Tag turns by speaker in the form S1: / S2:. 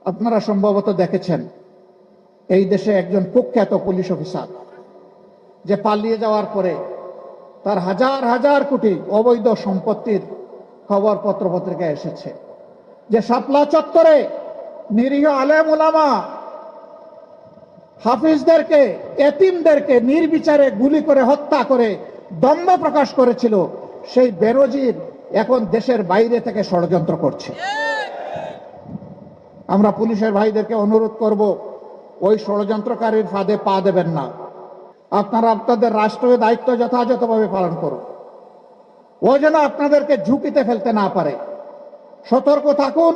S1: আপনারা সম্ভবত দেখেছেন এই দেশে একজন কুখ্যাত পুলিশ অফিসার যে পালিয়ে যাওয়ার পরে তার হাজার হাজার কোটি অবৈধ সম্পত্তির খবর পত্রপত্রিকায় এসেছে, যে শাপলা চত্বরে নিরীহ আলেম ওলামা হাফিজদেরকে, এতিমদেরকে নির্বিচারে গুলি করে হত্যা করে দম্ভ প্রকাশ করেছিল, সেই বেনজির এখন দেশের বাইরে থেকে ষড়যন্ত্র করছে। আমরা পুলিশের ভাইদেরকে অনুরোধ করব, ওই ষড়যন্ত্রকারীর ফাঁদে পা দেবেন না। আপনারা আপনাদের রাষ্ট্রীয় দায়িত্ব যথাযথভাবে পালন করুন। ও যেন আপনাদেরকে ঝুঁকিতে ফেলতে না পারে। সতর্ক থাকুন।